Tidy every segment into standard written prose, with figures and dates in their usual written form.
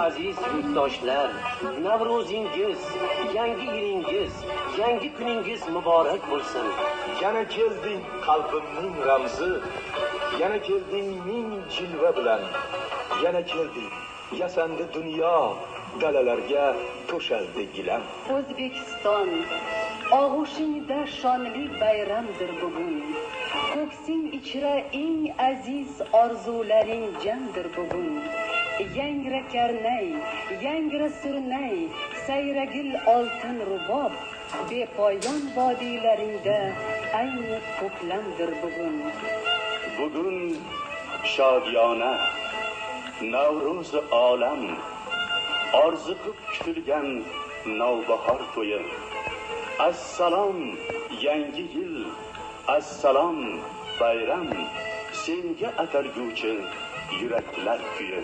aziz yurtdoshlar, Navro'zingiz, yangi yilingiz, yangi kuningiz muborak bo'lsin. Yana kelding qalbimning ramzi, yana kelding ming jilva bilan, yana kelding yasandi dunyo, dalalarga to'shaldi gilam. O'zbekiston, og'ushingda shonli bayramdir bugun. Ko'ksing ichra eng aziz orzularing jamdir bugun. Yangra karnay, yangra surnay, sayragil oltin rubob, bepoyon vodiylaringda ayni ko'klamdir bugun. Bugun shodiyona, Navruz olam, orziqib kutilgan navbahor to'yi. Assalom yangi yil, assalom bayram, senga atalguvchi yuraklar kuyi.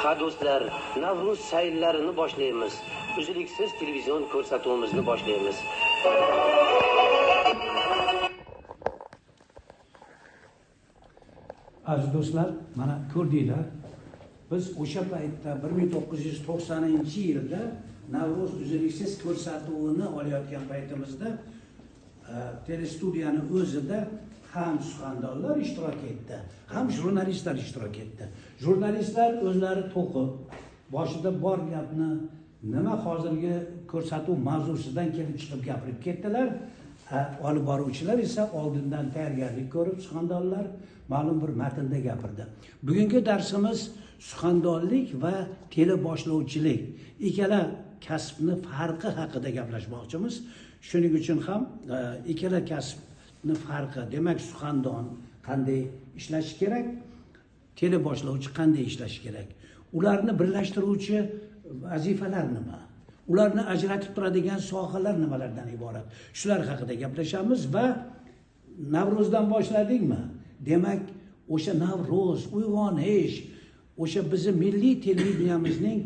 Ha do'stlar, Navruz sayllarini boshlaymiz. Uzluksiz televizion ko'rsatuvimizni boshlaymiz. Aziz do'stlar, mana ko'rdinglar. Biz o'sha paytda 1990-yilda Navruz uzluksiz ko'rsatuvini olayotgan paytimizda telestudiyani o'zida ham suxandonlar ishtirok etdi, ham jurnalistlar ishtirok etdi. Jurnalistlar o'zlari to'qib, boshida bor gapni nima hozirgi ko'rsatuv mavzusidan kelib chiqib gapirib ketdilar. Olib boruvchilar esa oldindan tayyorgarlik ko'rib, suxandonlar ma'lum bir matnda gapirdi. Bugungi darsimiz suxandonlik va teleboshlovchilik ikkala kasbni farqi haqida gaplashmoqchimiz. Shuning uchun ham ikkala kasbni farqi, demak suxandon qanday ishlashi kerak, teleboshlovchi qanday ishlashi kerak, ularni birlashtiruvchi vazifalar nima, ularni ajratib turadigan sohalar nimalardan iborat, shular haqida gaplashamiz. Va Navruzdan boshladikmi? Demak, o'sha Navruz, uyg'onish, o'sha bizning milliy televideniyamizning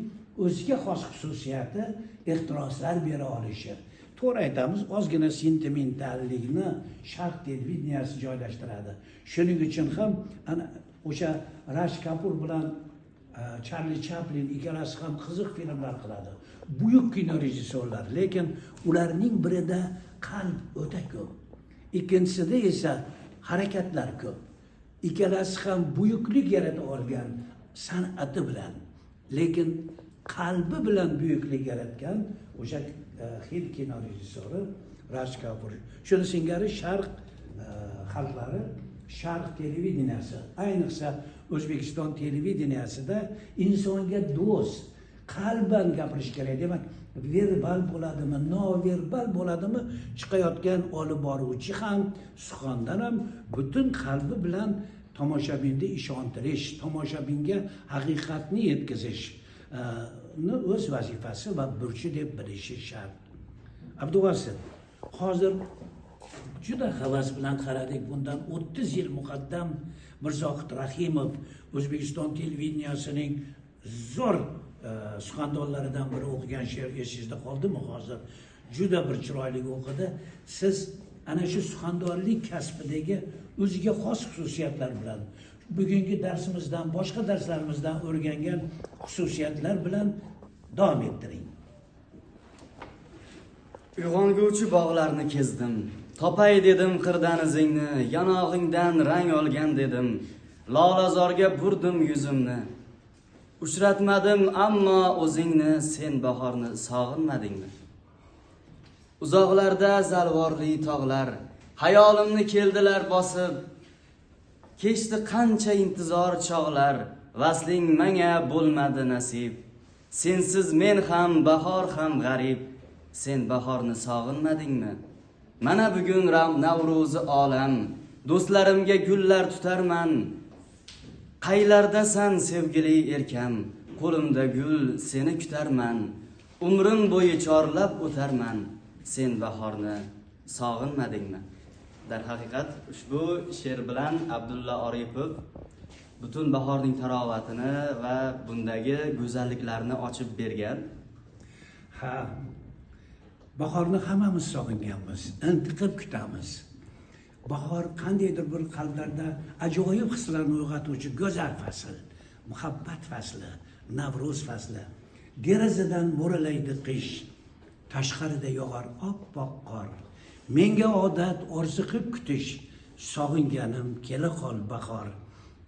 o'ziga xos xususiyati ehtiroslar bera olishi. To'g'ri aytamiz, ozgina sentimentallikni Sharq televideniyasi joylashtiradi. Shuning uchun ham ana o'sha Raj Kapur bilan Charlie Chaplin ikkalasi ham qiziq filmlar qiladi. Buyuk kino rejissyorlar, lekin ularning birida qalb o'ta ko'p. Ikkinchisida esa harakatlar ko'p. Ikkalasi ham buyuklik yarata olgan san'ati bilan, lekin qalbi bilan buyuklik yaratgan o'sha Hind kino rejissyori Raj Kapur. Shuni singari Sharq xalqlari, Sharq televideniyasi, ayniqsa O'zbekiston televideniyasida insonga do'st, qalban gapirish kerak. Demak, verbal bo'ladimi, noverbal bo'ladimi, chiqayotgan olib boruvchi ham, suxandon ham butun qalbi bilan tomoshabinni ishontirish, tomoshabinga haqiqatni yetkazish o'z vazifasi va burchi deb bilishi shart. Abduvasit, hozir juda havas bilan qaradik. Bundan 30 yil muqaddam Mirzohid Rahimov O'zbekiston televideniyasining zo'r suxandonlaridan biri o'qigan she'r esingizda qoldimi? Hozir juda bir chiroyli o'qidi. Siz ana shu suxandonlik kasbidagi o'ziga xos xususiyatlar bilan, bugungi darsimizdan, boshqa darslarimizdan o'rgangan xususiyatlar bilan davom ettiring. Uyg'onguvchi bog'larni kezdim, topay dedim qirdan izingni, yanog'ingdan rang olgan dedim, lolazorga burdim yuzimni. Uchratmadim ammo o'zingni, sen bahorni sog'inmadingmi? Uzoqlarda zalvorli tog'lar hayolimni keldilar bosib, kechdi qancha intizor chog'lar, vasling menga bo'lmadi nasib. Sensiz men ham bahor ham g'arib, sen bahorni sog'inmadingmi? Mana bugun Navro'zi olam, do'stlarimga gullar tutarman. Qaylardasan sevgili erkam, qo'limda gul seni kutarman. Umrim bo'yi chorlab o'tarman, sen bahorni sog'inmadingmi? Dar haqiqat ushbu she'r bilan Abdulla Oripov butun bahorning tarovatini va bundagi go'zalliklarni ochib bergan. Ha, bahorni hammamiz sog'inganmiz, intiqib kutamiz. Bahor qandaydir bir qalblarda ajoyib hislarni uyg'otuvchi go'zal fasl, muhabbat fasli, Navruz fasli. derazadan mo'ralaydi qish, tashqarida yog'ar oppoq qor. Menga odat orziqib kutish, sog'inganim kela qol bahor.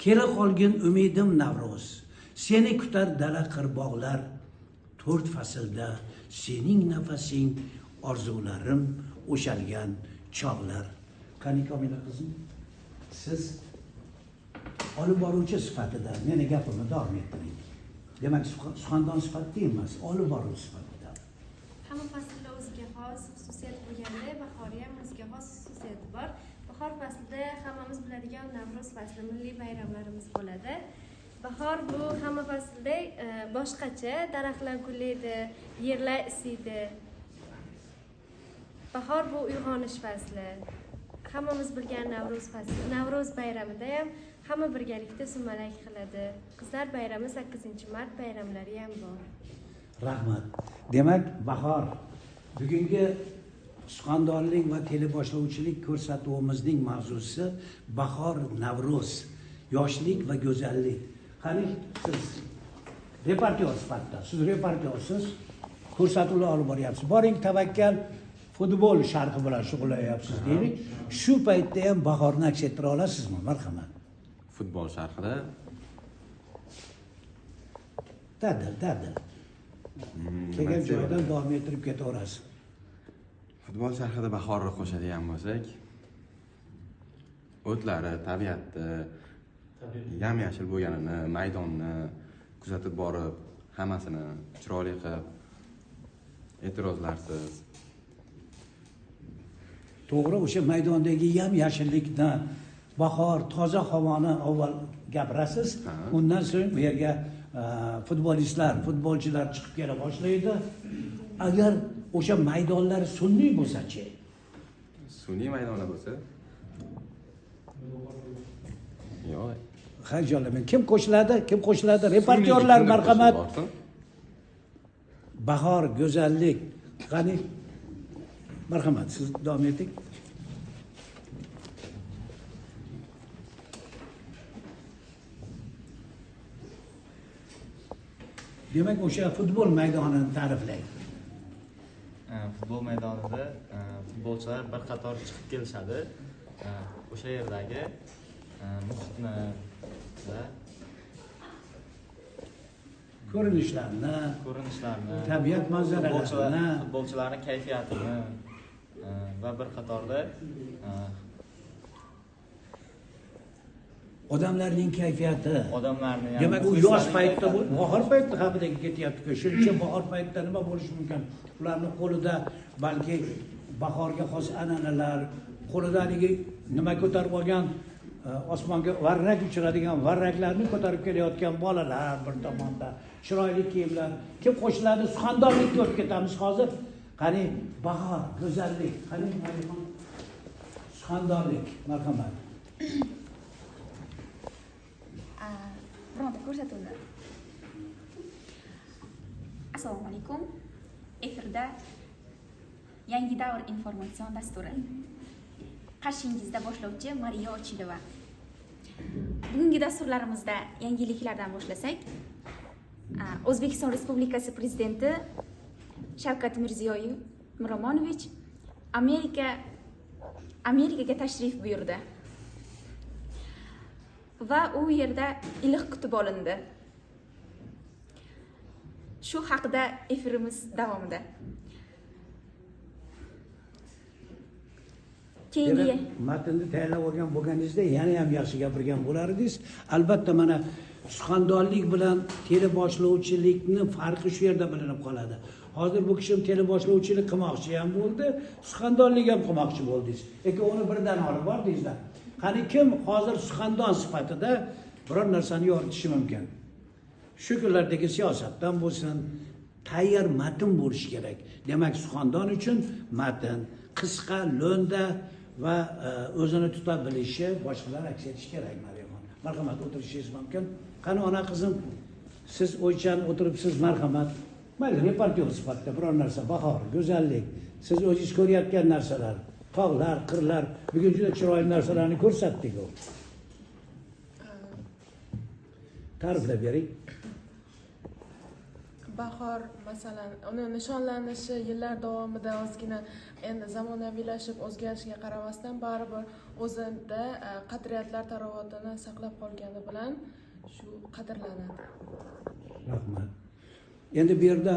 Kela qolgin umidim Navro'z, seni kutar dala qirbog'lar. 4 faslda sening nafasing, orzularim o'shalgan chog'lar. Qani Komila qizim, siz olib boruvchi sifatida meni gapimni davom ettiring. Demak, suxandon sifatida emas, olib boruvchi sifatida. Hamma faslda o'ziga xos xususiyat bo'lganda, bahorga ham o'ziga xos xususiyati bor. Bahor faslida hammamiz biladigan Navro'z fasli, milliy bayramlarimiz bo'ladi. Bahor bu hamma faslda boshqacha, daraxtlar gullaydi, yerlar isiydi. Bahor bu uyg'onish fasli. Hammamiz bilgan Navro'z fasli. Navro'z bayramida ham hamma birgalikda sumalak qiladi. Qizlar bayrami 8-mart bayramlari ham bor. Rahmat. Demak, bahor bugungi suxandonlik va teleboshlovchilik ko'rsatuvimizning mavzusi bahor, Navro'z, yoshlik va go'zallik. Qani siz reportyor sifatida, siz reportyorsiz, ko'rsatuvlar olib boryapsiz. Boring, tavakkal futbol sharhi bilan shug'ullanyapsiz deylik. Shu paytda ham bahorni aks ettira olasizmi? Marhamat. Futbol sharhida Dadil. Kelgan joydan davom ettirib ketaverasiz. futbol sharhida bahorni qo'shadigan bo'lsak, o'tlari, tabiatni, yam-yashil bo'lganini, maydonni kuzatib borib, hammasini chiroyli qilib, e'tirozlarsiz. To'g'ri, o'sha maydondagi yam-yashillikni, bahor, toza havoni avval gapirasiz, undan so'ng bu yerga futbolchilar chiqib kela boshlaydi. Agar o'sha maydonlar sun'iy bo'lsa-chi? Sun'iy maydonlar bo'lsa? Yo'q. Hayajonlanmang. Kim qo'shiladi? Reportyorlar, marhamat. Bahor, go'zallik. Qani? Marhamat, siz davom eting. Demak, o'sha futbol maydonini ta'riflang. Futbol maydonida futbolchilar bir qator chiqib kelishadi. O'sha yerdagi muhitni va ko'rinishlarni, tabiat manzaralarini, futbolchilarning kayfiyatini va bir qatorda odamlarning kayfiyati. Odamlarni, demak, u yoz paytida, bahor paytida haqida ketyapti-ku. Shuning bahor paytida nima bo'lishi mumkin? Ularning qo'lida balki bahorga xos an'analar, qo'lida nima ko'tarib olgan, osmonga varrak uchiradigan varraklarni ko'tarib kelayotgan bolalar bir tomonda, chiroyli kiyimlar. Kim qo'shiladi? Suxandonlikka o'tib ketamiz hozir. Qani, bahor, go'zallik. Qani, suxandonlik, marhamat. Bironta ko'rsatuvni. Assalomu alaykum. Efirda yangi davr informatsion dasturi. Qarshingizda boshlovchi Mariya Ochilova. Bugungi dasturlarimizda yangiliklardan boshlasak, O'zbekiston Respublikasi Prezidenti Shavkat Miromonovich Amerikaga tashrif buyurdi. Va u yerda iliq kutib olindi. Shu haqida efirimiz davomida. Keyingi matnni tayyorlab olgan bo'lganingizda yana ham yaxshi gapirgan bo'lardingiz. Albatta, mana suxandonlik bilan teleboshlovchilikni farqi shu yerda bilinib qoladi. Hozir bu kishim teleboshlovchilik qilmoqchi ham bo'ldi, suxandonlik ham qilmoqchi bo'ldingiz. Lekin uni birdan olib bordingizlar. Qani kim hozir suxandon sifatida biror narsani yoritishi mumkin? Shu kunlardagi siyosatdan bo'lsin, tayyor matn bo'lishi kerak. Demak, suxandon uchun matn qisqa, lo'nda va o'zini tuta bilishi, boshqalar aks etishi kerak. Marhamat, o'tirishingiz mumkin. Qani ona qizim, siz o'ychan o'tiribsiz, marhamat. Mayli, reportyor sifatida biror narsa, bahor, go'zallik, siz o'zingiz ko'rayotgan narsalar, tog'lar, qirlar, bugun juda chiroyli narsalarni ko'rsatdik-ku. Ta'riflab bering. bahor masalan uni nishonlanishi yillar davomida ozgina endi zamonaviylashib o'zgarishiga qaramasdan baribir o'zida qadriyatlar tarovatini saqlab qolgani bilan shu qadrlanadi. Rahmat. Endi bu yerda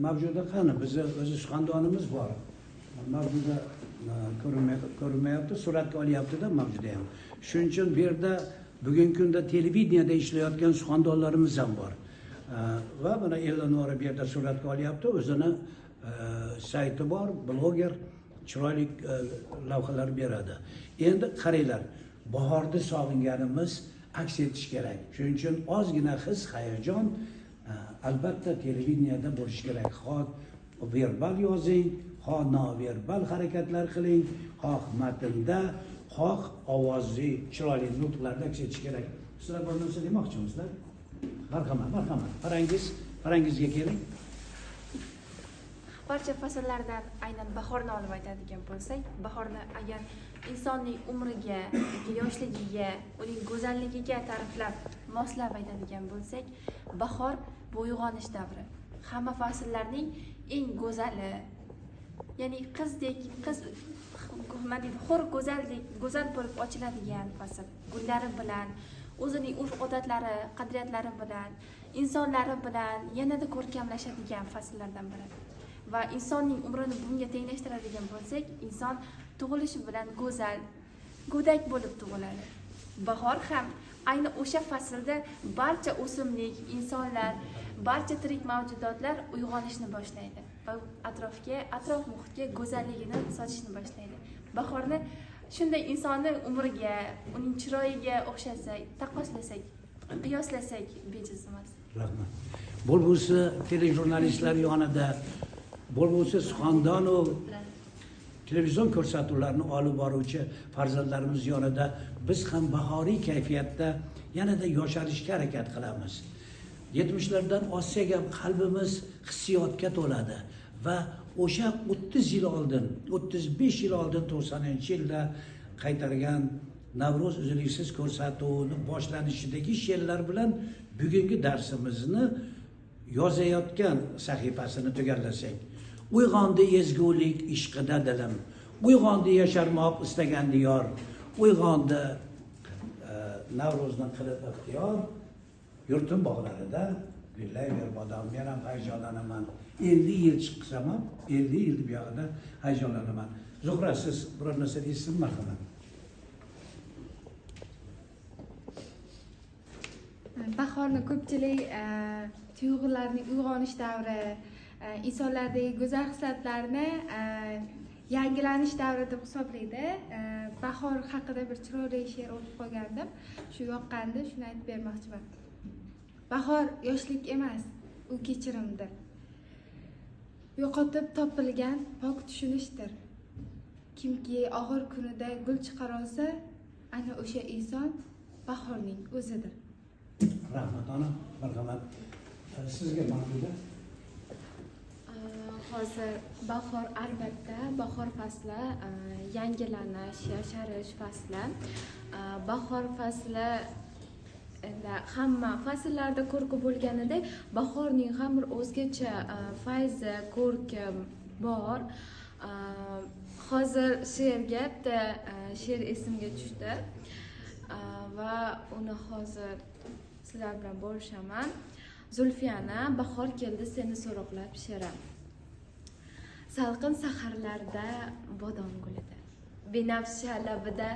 mavjuda qani bizni o'zi suxandonimiz bor. Mavjuda ko'rinmayapti, suratga olyapti-da mavjuda ham. Shuning uchun bu yerda bugungi kunda televideniyada ishlayotgan suxandonlarimiz ham bor. Va mana Eleonora bu yerda suratga olyapti, o'zini sayti bor, bloger, chiroyli lavhalar beradi. Endi qaranglar, bahorda sog'inganimiz aks etish kerak. Shuning uchun ozgina his, hayajon albatta televideniyada bo'lishi kerak. Xoh verbal yozing, xoh noverbal harakatlar qiling, xoh matnda, xoh ovozli, chiroyli nutqlarda aks etishi kerak. Sizlar bir narsa demoqchimisizlar? Marhamat, marhamat. Parangizga keling. Barcha fasllardan aynan bahorni olib aytadigan bo'lsak, bahorni agar insonning umriga, yoshligiga, uning go'zalligiga ta'riflab, moslab aytadigan bo'lsak, bahor bu uyg'onish davri. Hamma fasllarning eng go'zali, ya'ni qizdek, nima deydi, hur go'zal bo'lib ochiladigan fasl. Gullari bilan, o'zining urf-odatlari, qadriyatlari bilan, insonlari bilan yanada ko'rkamlashadigan fasllardan biri. Va insonning umrini bunga tenglashtiradigan bo'lsak, inson tug'ilishi bilan go'zal, go'dak bo'lib tug'iladi. Bahor ham ayni o'sha faslda barcha o'simlik, insonlar, barcha tirik mavjudotlar uyg'onishni boshlaydi va atrof muhitga go'zalligini sochishni boshlaydi. Bahorni shunday insonni umriga, uning chiroyiga o'xshasak, taqqoslasak, qiyoslasak bejiz emas. Rahmat. Bo'lsa telejurnalistlar yonida, bo'lsa Suxandonov televizion ko'rsatuvlarini olib boruvchi farzandlarimiz yonida biz ham bahoriy kayfiyatda yanada yosharishga harakat qilamiz. 70'lardan olsak ham qalbimiz hissiyotga to'ladi va o'sha 30 yil oldin, 35 yil oldin 90-yilda qaytargan Navro'z uzluksiz ko'rsatuvini boshlanishidagi she'rlar bilan bugungi darsimizni yozayotgan sahifasini tugallasak, uyg'ondi ezgulik ishqida dilim, uyg'ondi yasharmoq istagan diyor, uyg'ondi Navro'zni qilib ixtiyor, yurtim bog'larida gullayver bodom, men ham hayajonlanaman. 50 yil chiqsam ham, 50 yil bu yoqda hayajonlanaman. Zuhra, siz biror narsa deysizmi, marhamat? Bahorni ko'pchilik tuyg'ularning uyg'onish davri, insonlardagi go'zal hislatlarni yangilanish davri deb hisoblaydi. Bahor haqida bir chiroyli she'r o'qib qolgandim. Shu yoqqanda shuni aytib bermoqchiman. Bahor yoshlik emas, u kechirimdir. Yo'qotib topilgan pok tushunishdir. Kimki og'ir kunida gul chiqara olsa, ana o'sha inson bahorning o'zidir. Rahmat ona, marhamat. Sizga ma'lumda? Hozir bahor, albatta bahor fasli, yangilanish, yasharish fasli. Bahor fasli endi hamma fasllarda ko'rki bo'lganidek, bahorning ham bir o'zgacha fayzi, ko'rki bor. Hozir she'rga bitta she'r esimga tushdi va uni hozir sizlar bilan bo'lishaman. Zulfiyana, bahor keldi seni so'roqlab she'rim. Salqin saharlarda bodom gulida, benafsha labida,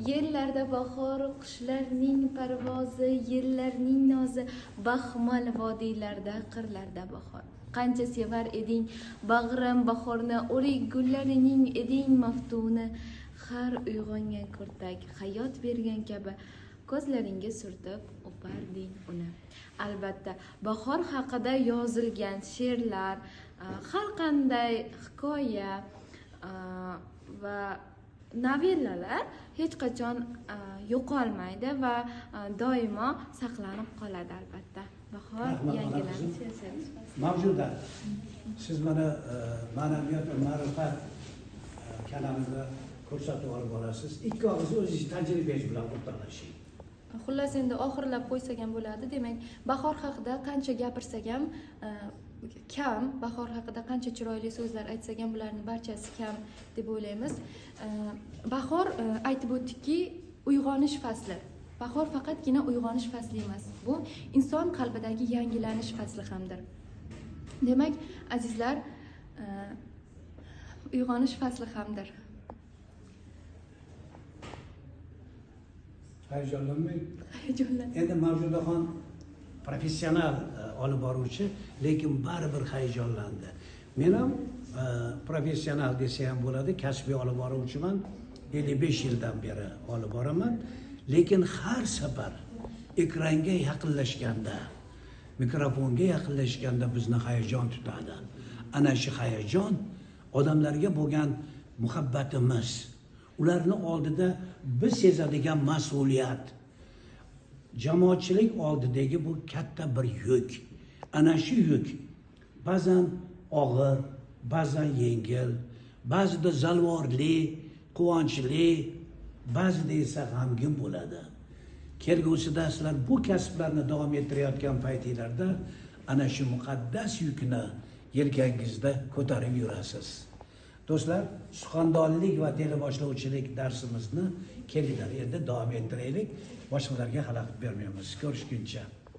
yerlarda bahor, qushlarning parvozi, yillarning nozi, baxmal vodiylarda, qirlarda bahor. Qancha sevar eding bag'rim bahorni, o'rik gullarining eding maftuni, har uyg'ongan kurtak hayot bergan kabi ko'zlaringga surtib o'parding uni. Albatta bahor haqida yozilgan she'rlar, har qanday hikoya va novellalar hech qachon yo'qolmaydi va doimo saqlanib qoladi. Albatta bahor yangilanish mavjuda. Siz mana ma'naviyat va ma'rifat kanalida ko'rsatib olib borasiz. Ikki og'iz o'zingiz tajribangiz bilan o'rtoqlashing. Xullas endi oxirlab qo'ysak ham bo'ladi. Demak, bahor haqida qancha gapirsak ham kam. Bahor haqida qancha chiroyli so'zlar aytsak ham bularning barchasi kam deb o'ylaymiz. Bahor aytib o'tdikki, uyg'onish fasli. Bahor faqatgina uyg'onish fasli emas. Bu inson qalbidagi yangilanish fasli hamdir. Demak, azizlar, uyg'onish fasli hamdir. Hayajonlanmang. Hayajonlan. Endi Mavjudaxon professional olib boruvchi, lekin baribir hayajonlandi. Men ham professional desa ham bo'ladi, kasbiy olib boruvchiman. 55 yildan beri olib boraman. Lekin har safar ekranga yaqinlashganda, mikrofonga yaqinlashganda bizni hayajon tutadi. Ana shu hayajon odamlarga bo'lgan muhabbatimiz, ularni oldida biz sezadigan mas'uliyat, jamoatchilik oldidagi bu katta bir yuk. Ana shu yuk ba'zan og'ir, ba'zan yengil, ba'zida zalvorli, quvonchli, ba'zida esa g'amgin bo'ladi. Kelgusida sizlar bu kasblarni davom ettirayotgan paytinglarda ana shu muqaddas yukni yelkangizda ko'tarib yurasiz. Do'stlar, suxandonlik va teleboshlovchilik darsimizni kelinglar endi davom ettiraylik. Boshqalarga xalaqit bermaymiz. Ko'rishguncha.